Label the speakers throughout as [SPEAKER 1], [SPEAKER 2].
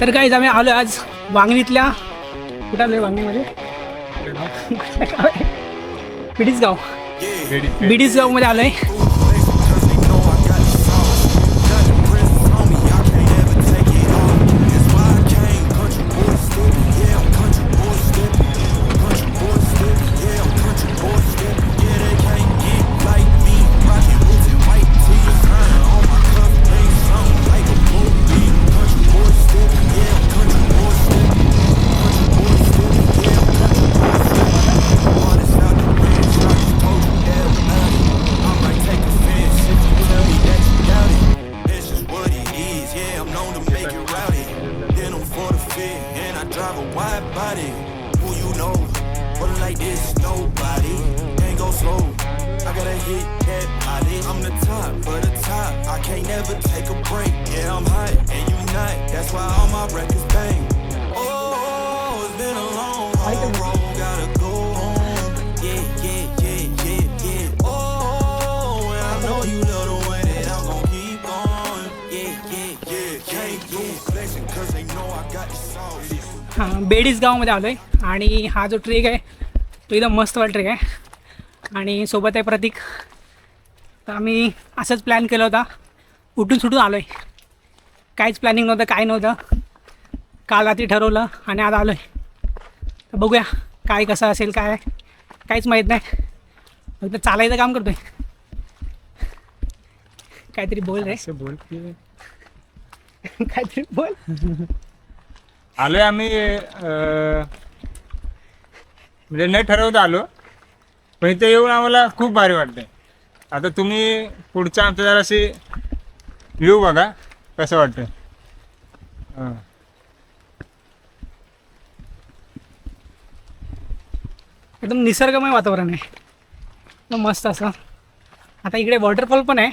[SPEAKER 1] तर गाईज आम्ही आलो आज वांगणीतल्या कुठं आलो वांगणीमध्ये बिडीसगाव बिडीसगावमध्ये आलो आहे. हां बेडीसगावमध्ये आलो आहे आणि हा जो ट्रेक आहे तो एकदम मस्तवाला ट्रेक आहे आणि सोबत आहे प्रतीक. तर आम्ही असंच प्लॅन केला होता, उठून सुटून आलो आहे, काहीच प्लॅनिंग नव्हतं, काय नव्हतं. काल रात्री ठरवलं आणि आज आलो आहे. तर बघूया काय कसं असेल, काय काहीच माहीत नाही, फक्त चालायचं काम करतो आहे. काहीतरी बोल रे,
[SPEAKER 2] बोल की
[SPEAKER 1] काहीतरी बोल.
[SPEAKER 2] आलोय आम्ही म्हणजे नाही ठरवत आलो, पण इथे येऊन आम्हाला खूप भारी वाटते. आता तुम्ही पुढच्या आमच्या जराशी व्ह्यू बघा कसं वाटतं.
[SPEAKER 1] एकदम निसर्गमय वातावरण आहे, एकदम मस्त असं. आता इकडे वॉटरफॉल पण आहे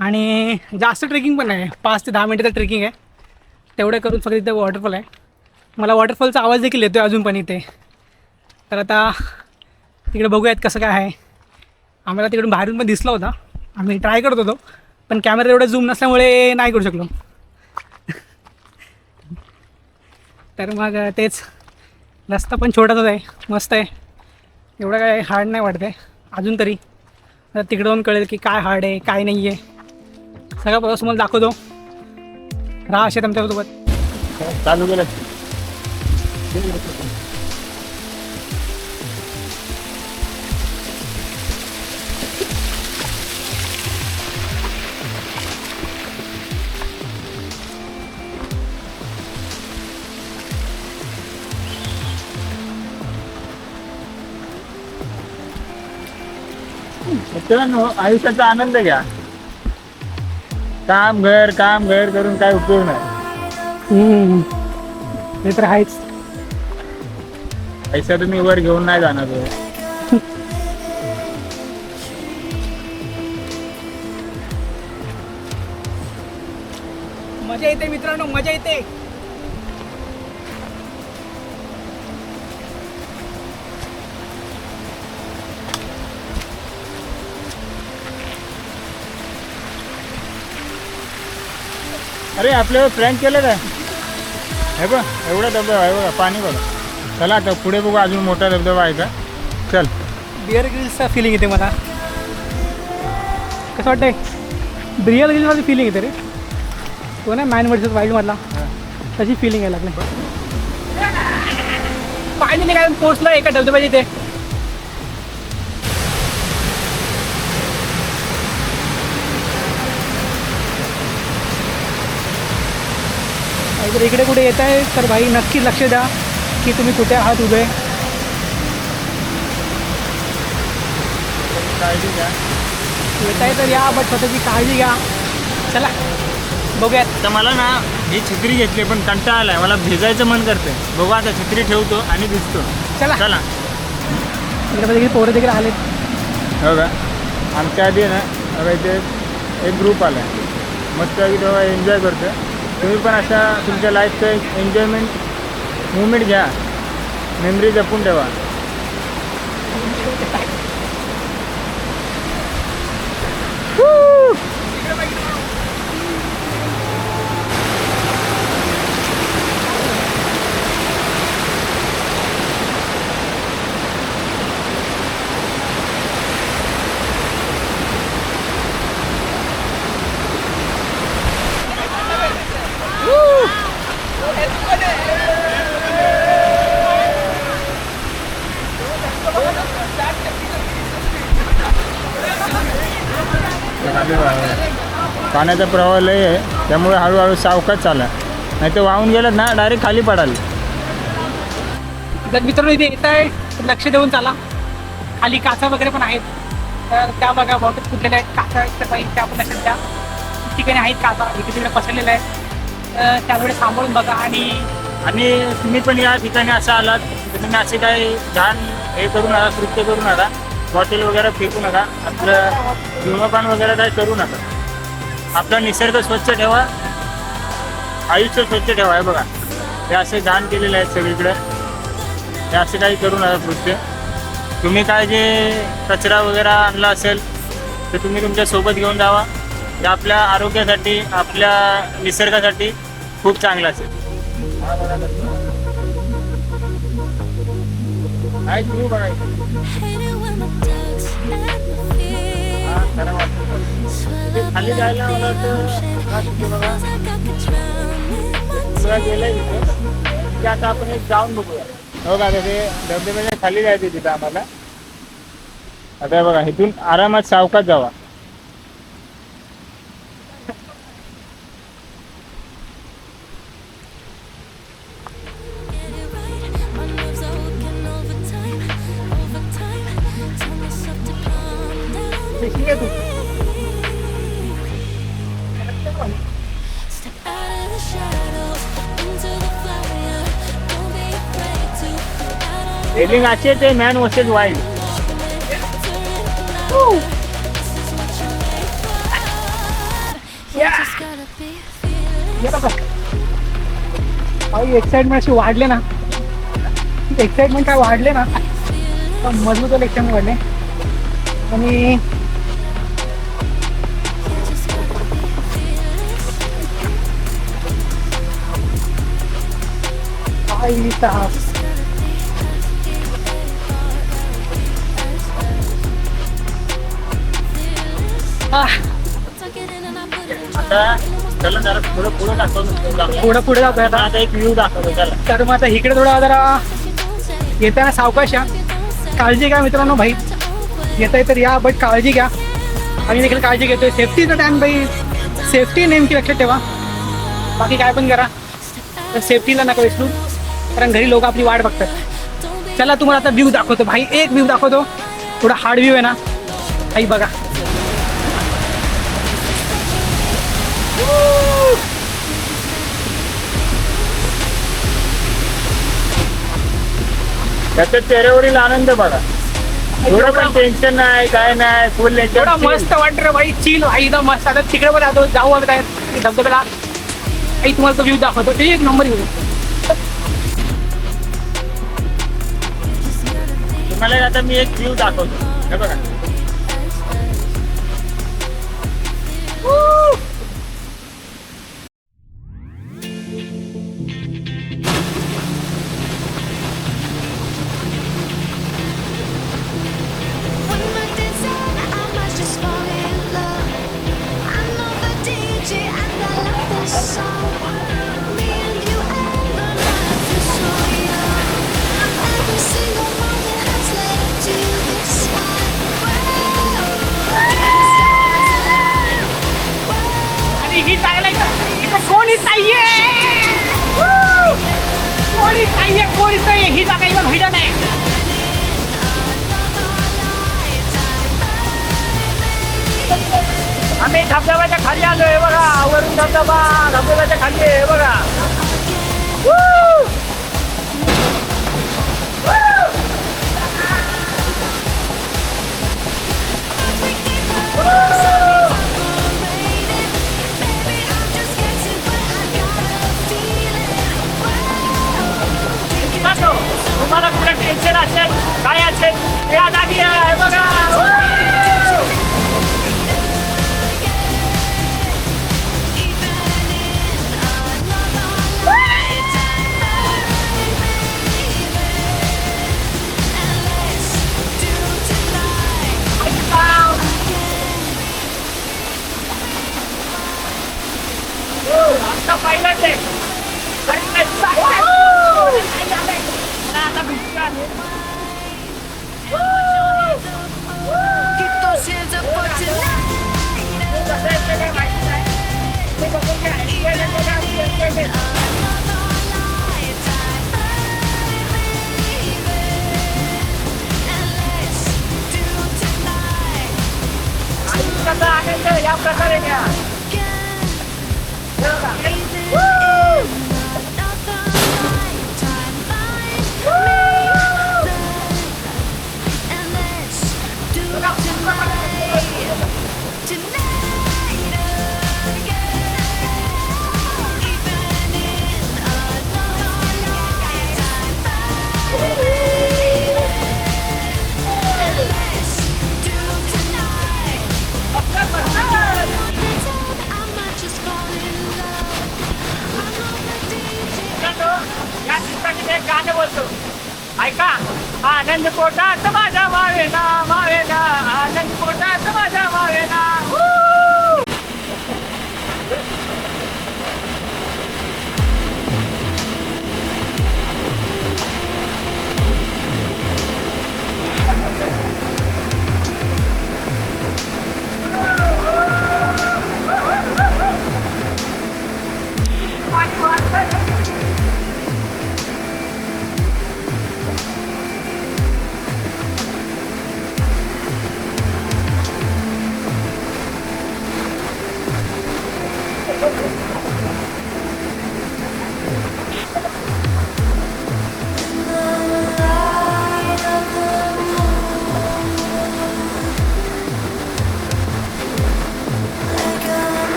[SPEAKER 1] आणि जास्त ट्रेकिंग पण आहे, 5 ते 10 मिनिटाचं ट्रेकिंग आहे. तेवढं करून फक्त इथे वॉटरफॉल आहे. मला वॉटरफॉलचा आवाज देखील येतो आहे अजून पण इथे. तर आता तिकडे बघूयात कसं काय आहे. आम्हाला तिकडून बाहेरून पण दिसला होता, आम्ही ट्राय करत होतो, पण कॅमेरा एवढं झूम नसल्यामुळे नाही करू शकलो. तर मग तेच, रस्ता पण छोटाच आहे, मस्त आहे, एवढं काय हार्ड नाही वाटत आहे अजून तरी. तर तिकडे जाऊन कळेल की काय हार्ड आहे काय नाही आहे, सगळं प्रवास तुम्हाला दाखवतो. राहा असे तुमच्यासोबत.
[SPEAKER 2] चालू केलं मित्रांनो, आयुष्याचा आनंद घ्या. काम घर करून काय उपयोग नाही.
[SPEAKER 1] ते तर आहेच.
[SPEAKER 2] पैसा तुम्ही वर घेऊन नाही जाणार.
[SPEAKER 1] मजा येते मित्रांनो, मजा येते.
[SPEAKER 2] अरे आपल्यावर प्रँक केलं काय? हे बघ एवढा धबधबा आहे बघा, पाणी बघा. चला आता पुढे बघू, अजून मोठा धबधबा आहे का. चल.
[SPEAKER 1] बिअर ग्रिल्सचा फिलिंग येते मला. कसं वाटतंय? बिअर ग्रिल्समध्ये फिलिंग येते रे, तो नाही मॅन वर्सेस वाईल्डमधला, तशी फिलिंग यायला लागली. पाणी नाही काय पोचलं एका धबधब्याच्या इथे. जर इकडे कुठे येत आहे तर भाई नक्की लक्ष द्या की तुम्ही कुठे आहात उभे.
[SPEAKER 2] काळजी घ्या.
[SPEAKER 1] येत आहे तर या, बट स्वतःची काळजी घ्या. चला बघूयात.
[SPEAKER 2] तर मला ना ही छत्री घेतली, पण कंटाळा आलाय, मला भिजायचं मन करते. बघू आता छत्री ठेवतो आणि भिजतो.
[SPEAKER 1] चला
[SPEAKER 2] चला.
[SPEAKER 1] इकडे देखील पोरं देखील आलेत.
[SPEAKER 2] हो का, आमच्या आधी ना बघा इथे एक ग्रुप आला आहे, मस्त तेव्हा एन्जॉय करतो. तुम्ही पण अशा तुमच्या लाईफचं एक एन्जॉयमेंट मुवमेंट घ्या, मेमरी जपून ठेवा. पाण्याचा प्रवाह लय आहे, त्यामुळे हळूहळू सावकाश चाला, नाही तर वाहून गेलं ना डायरेक्ट खाली पडाल.
[SPEAKER 1] जर मित्रांनो इथे येत आहे तर लक्ष देऊन चाला. खाली काचा वगैरे पण आहेत, तर त्या बघा वॉटर फुटलेल्या आहेत, काचा तर काही त्या पण लक्षात द्या. ठिकाणी आहेत काचा इथे तिकडे पसरलेल्या आहेत, तर त्यामुळे सांभाळून बघा.
[SPEAKER 2] आणि तुम्ही पण या ठिकाणी असं आलात तर तुम्ही असे काही घाण हे करू नका, कृत्य करू नका, बॉटल वगैरे फेकू नका, आपलं धूम्रपान वगैरे काही करू नका. आपला निसर्ग स्वच्छ ठेवा, आयुष्य स्वच्छ ठेवा. आहे बघा हे असे घाण केलेले आहेत सगळीकडे, हे असे काही करू नका कृत्य. तुम्ही काय जे कचरा वगैरे आणला असेल तर तुम्ही तुमच्या सोबत घेऊन जावा. ते आपल्या आरोग्यासाठी, आपल्या निसर्गासाठी खूप चांगलं असेल. काय तुम्ही बघायचं खाली जायला मला वाटतं गेलंय तिथं की आता आपण एक जाऊन बघूया. हो का, ते धबधब्याच्या खाली जायचं तिथं आम्हाला. आता बघा इथून आरामात सावकाश जावा. रेलिंग असे ते मॅन वर्सेस वाईल्ड.
[SPEAKER 1] एक्साइटमेंट अशी वाढले ना, एक्साइटमेंट काय वाढले ना, मजबूत एक्साइटमेंट वाढले. आणि
[SPEAKER 2] आता चला जरा पुढे पुढे दाखवतो,
[SPEAKER 1] पुढे जातोय आता.
[SPEAKER 2] आता एक व्ह्यू दाखवतो त्याला.
[SPEAKER 1] तर मग आता इकडे थोडा जरा येताना सावकाश या, काळजी घ्या मित्रांनो. भाई येत आहे तर या, बट काळजी घ्या. आम्ही देखील काळजी घेतोय. सेफ्टीचा टाइम भाई, सेफ्टी नेमकी लक्षात ठेवा. बाकी काय पण करा तर सेफ्टीला नका विसरू, कारण घरी लोक आपली वाट बघतात. चला तुम्हाला आता व्ह्यू दाखवतो भाई, एक व्ह्यू दाखवतो. थोडा हार्ड व्ह्यू आहे ना भाई, बघा.
[SPEAKER 2] त्याच्या चेहऱ्यावरील आनंद बघा, थोडं पण टेन्शन नाही, काय नाही, फुल
[SPEAKER 1] एवढा मस्त वाटत रे भाई, चिल भाई, एकदम मस्त. आता तिकडे पण जाऊ आम्ही काय धबधब्याला. काही तुम्हाला तो व्ह्यू दाखवतो, ते एक नंबर व्ह्यू.
[SPEAKER 2] तुम्हाला आता मी एक व्ह्यू दाखवतो, हे बघा.
[SPEAKER 1] ही चांगला इथं कोणीच नाहीये, कोणीच नाहीये, कोणीच नाहीये. ही जागा इथं भिडत आहे. आम्ही धबधब्याच्या खाली आलोय बघा, वरून धबधबा धबधब्याच्या खाली आहे बघा. तुम्हाला कुठे टेन्शन असेल, काय असेल, या जागी आहे बघा. आता पाहिलंच आहे. आता आयुष्याचा आनंद या प्रकारे घ्या. या दिवसाची एक गाणं बोलतो ऐका. आनंद पोटात माझ्या मावेना मावेना, आनंद पोटात माझ्या मावेना.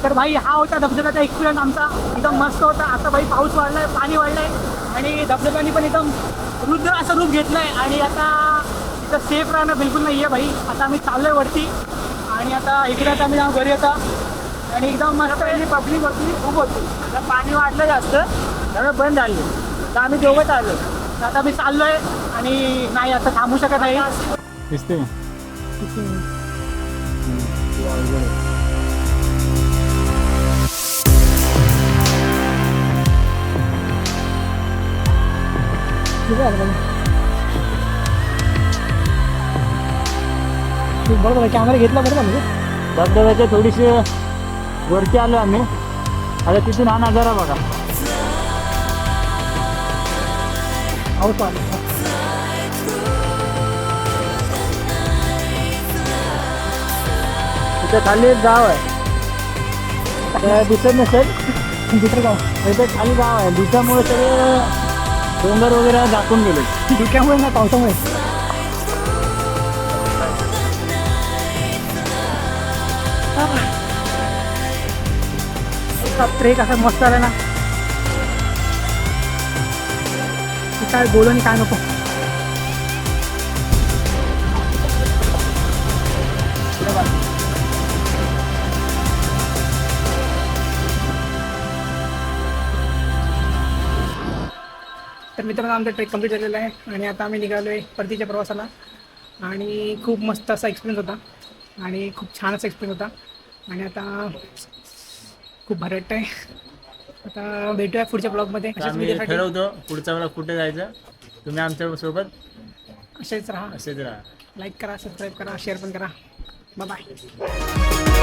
[SPEAKER 1] तर भाई हा होता धबधब्याचा एक्सपिरियन्स आमचा. एकदम मस्त होता. आता भाई पाऊस वाढलाय, पाणी वाढलंय आणि धबधब्याने पण एकदम रुद्र असं रूप घेतलंय. आणि आता इथं सेफ राहणं बिलकुल नाही आहे भाई. आता आम्ही चाललोय वरती आणि आता इकडे आता आम्ही जाऊन घरी होता आणि एकदम मस्त पब्लिक खूप होती. आता पाणी वाढलं जास्त त्यामुळे बंद झाली. तर आम्ही दोघंच आलो. तर आता आम्ही चाललोय आणि नाही आता थांबू शकत नाही.
[SPEAKER 2] दिसते
[SPEAKER 1] बरोबर कॅमेरा घेतला बरोबर म्हणजे
[SPEAKER 2] धबधब्याच्या थोडीशी वरती आलो आम्ही. आता तिथून हा नजारा बघा.
[SPEAKER 1] पाऊस वाढला.
[SPEAKER 2] तिथे खाली एक गाव आहे, ते दिसत नसेल.
[SPEAKER 1] दुसरं गाव
[SPEAKER 2] तिथे खाली गाव आहे. दिवसामुळे सगळे डोंगर वगैरे झाकून गेले.
[SPEAKER 1] धुक्यामुळे ना पावसामुळे. ट्रेक असा मस्त आला ना. काय बोलू आणि काय नको. तर मित्रांनो आमचा ट्रेक कंप्लीट झालेला आहे आणि आता आम्ही निघालो आहे परतीच्या प्रवासाला. आणि खूप मस्त असा एक्सपिरियन्स होता आणि खूप छान असा एक्सपिरियन्स होता आणि आता खूप भारी वाटतं आहे. आता भेटूया पुढच्या ब्लॉगमध्ये
[SPEAKER 2] तर
[SPEAKER 1] अशाच
[SPEAKER 2] आम्ही
[SPEAKER 1] व्हिडिओसाठी.
[SPEAKER 2] ठरवतो पुढचा वेळा कुठे जायचं. तुम्ही आमच्यासोबत
[SPEAKER 1] असेच राहा.
[SPEAKER 2] असेच राहा.
[SPEAKER 1] लाईक करा, सबस्क्राईब करा, शेअर पण करा. बाय.